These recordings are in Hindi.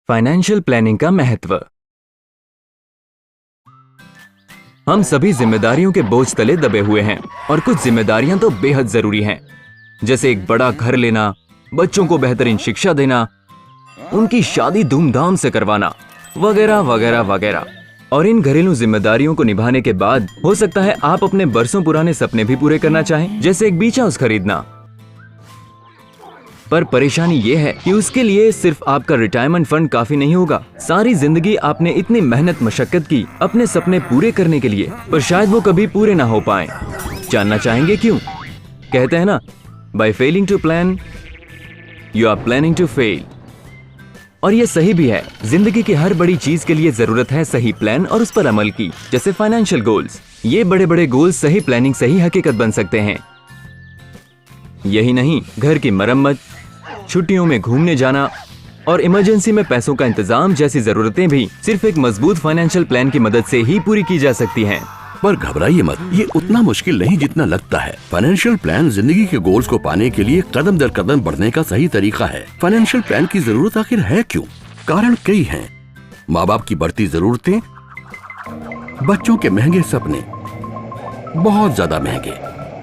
फाइनेंशियल प्लानिंग का महत्व। हम सभी जिम्मेदारियों के बोझ तले दबे हुए हैं और कुछ जिम्मेदारियां तो बेहद जरूरी हैं, जैसे एक बड़ा घर लेना, बच्चों को बेहतरीन शिक्षा देना, उनकी शादी धूमधाम से करवाना, वगैरह वगैरह वगैरह। और इन घरेलू जिम्मेदारियों को निभाने के बाद हो सकता है आप अपने बरसों पुराने सपने भी पूरे करना चाहें, जैसे एक बीच हाउस खरीदना। पर परेशानी यह है कि उसके लिए सिर्फ आपका रिटायरमेंट फंड काफी नहीं होगा। सारी जिंदगी आपने इतनी मेहनत मशक्कत की अपने सपने पूरे करने के लिए, पर शायद वो कभी पूरे ना हो पाए। जानना चाहेंगे क्यों? कहते हैं ना, by failing to plan you are planning to fail. और ये सही भी है। जिंदगी की हर बड़ी चीज के लिए जरूरत है सही प्लान और उस पर अमल की, जैसे फाइनेंशियल गोल्स। ये बड़े बड़े गोल्स सही प्लानिंग से ही हकीकत बन सकते हैं। यही नहीं, घर की मरम्मत, छुट्टियों में घूमने जाना और इमरजेंसी में पैसों का इंतजाम जैसी जरूरतें भी सिर्फ एक मजबूत फाइनेंशियल प्लान की मदद से ही पूरी की जा सकती हैं। पर घबराइए मत, ये उतना मुश्किल नहीं जितना लगता है। फाइनेंशियल प्लान जिंदगी के गोल्स को पाने के लिए कदम दर कदम बढ़ने का सही तरीका है। फाइनेंशियल प्लान की जरूरत आखिर है क्यों? कारण कई हैं। माँ बाप की बढ़ती जरूरतें, बच्चों के महंगे सपने, बहुत ज्यादा महंगे,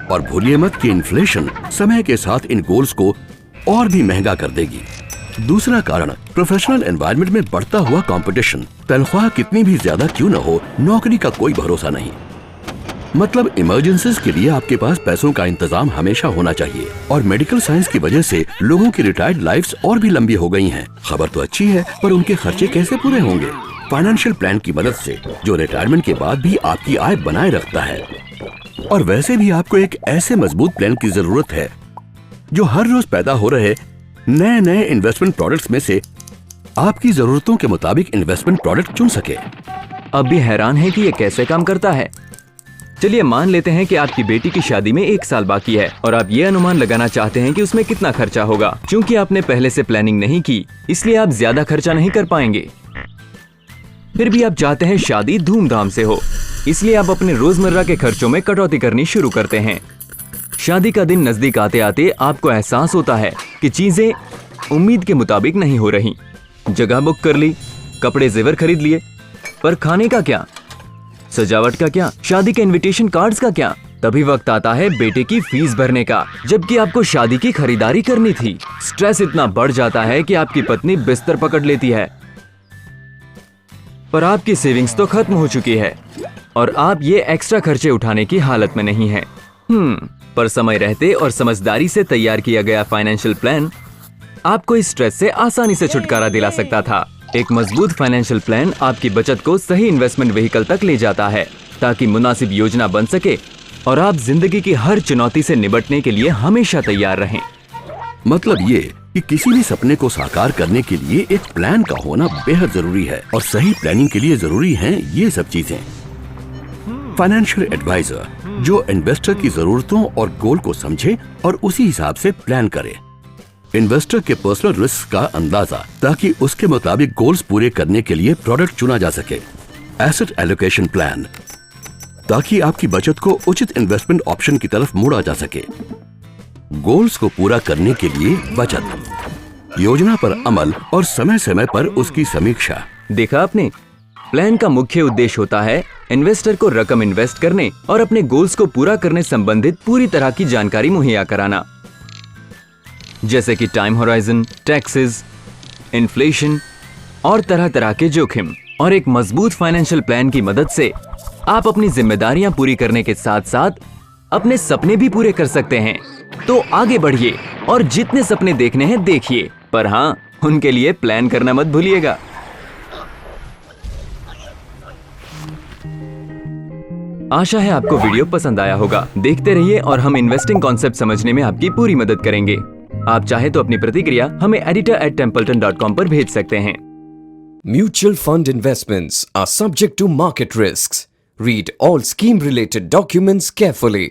और भूलिए मत कि इन्फ्लेशन समय के साथ इन गोल्स को और भी महंगा कर देगी। दूसरा कारण प्रोफेशनल एनवायरनमेंट में बढ़ता हुआ कंपटीशन। तनख्वाह कितनी भी ज्यादा क्यों न हो, नौकरी का कोई भरोसा नहीं। मतलब इमरजेंसीज के लिए आपके पास पैसों का इंतजाम हमेशा होना चाहिए। और मेडिकल साइंस की वजह से लोगों की रिटायर्ड लाइफ्स और भी लंबी हो गई हैं। खबर तो अच्छी है, पर उनके खर्चे कैसे पूरे होंगे? फाइनेंशियल प्लान की मदद से, जो रिटायरमेंट के बाद भी आपकी आय बनाए रखता है। और वैसे भी आपको एक ऐसे मजबूत प्लान की जरूरत है जो हर रोज पैदा हो रहे नए नए इन्वेस्टमेंट प्रोडक्ट्स में से आपकी जरूरतों के मुताबिक इन्वेस्टमेंट प्रोडक्ट चुन सके। अब भी हैरान है कि ये कैसे काम करता है। चलिए मान लेते हैं कि आपकी बेटी की शादी में 1 साल बाकी है और आप ये अनुमान लगाना चाहते हैं कि उसमें कितना खर्चा होगा। क्योंकि आपने पहले से प्लानिंग नहीं की, इसलिए आप ज्यादा खर्चा नहीं कर पाएंगे। फिर भी आप चाहते हैं शादी धूमधाम से हो, इसलिए आप अपने रोजमर्रा के खर्चों में कटौती करनी शुरू करते हैं। शादी का दिन नजदीक आते आते आपको एहसास होता है कि चीजें उम्मीद के मुताबिक नहीं हो रही। जगह बुक कर ली, कपड़े जेवर खरीद लिए, पर खाने का क्या, सजावट का क्या, शादी के इनविटेशन कार्ड्स का क्या? तभी वक्त आता है बेटे की फीस भरने का, जबकि आपको शादी की खरीदारी करनी थी। स्ट्रेस इतना बढ़ जाता है कि आपकी पत्नी बिस्तर पकड़ लेती है। पर आपकी सेविंग्स तो खत्म हो चुकी है और आप ये एक्स्ट्रा खर्चे उठाने की हालत में नहीं है। पर समय रहते और समझदारी से तैयार किया गया फाइनेंशियल प्लान आपको इस स्ट्रेस से आसानी से छुटकारा दिला सकता था। एक मजबूत फाइनेंशियल प्लान आपकी बचत को सही इन्वेस्टमेंट व्हीकल तक ले जाता है, ताकि मुनासिब योजना बन सके और आप जिंदगी की हर चुनौती से निपटने के लिए हमेशा तैयार रहें। मतलब ये कि किसी भी सपने को साकार करने के लिए एक प्लान का होना बेहद जरूरी है, और सही प्लानिंग के लिए जरूरी हैं ये सब चीजें। फाइनेंशियल एडवाइजर जो इन्वेस्टर की जरूरतों और गोल को समझे और उसी हिसाब से प्लान करे। इन्वेस्टर के पर्सनल रिस्क का अंदाजा, ताकि उसके मुताबिक गोल्स पूरे करने के लिए प्रोडक्ट चुना जा सके। एसेट एलोकेशन प्लान, ताकि आपकी बचत को उचित इन्वेस्टमेंट ऑप्शन की तरफ मोड़ा जा सके। गोल्स को पूरा करने के लिए बचत, योजना पर अमल और समय समय पर उसकी समीक्षा। देखा आपने, प्लान का मुख्य उद्देश्य होता है इन्वेस्टर को रकम इन्वेस्ट करने और अपने गोल्स को पूरा करने संबंधित पूरी तरह की जानकारी मुहैया कराना, जैसे कि टाइम होराइजन, टैक्सेस, इन्फ्लेशन और तरह तरह के जोखिम। और एक मजबूत फाइनेंशियल प्लान की मदद से आप अपनी जिम्मेदारियां पूरी करने के साथ साथ अपने सपने भी पूरे कर सकते हैं। तो आगे बढ़िए और जितने सपने देखने हैं देखिए, पर हाँ, उनके लिए प्लान करना मत भूलिएगा। आशा है आपको वीडियो पसंद आया होगा। देखते रहिए और हम इन्वेस्टिंग कॉन्सेप्ट समझने में आपकी पूरी मदद करेंगे। आप चाहे तो अपनी प्रतिक्रिया हमें editor@templeton.com पर भेज सकते हैं। Mutual fund investments are subject to market risks. Read all scheme related documents carefully.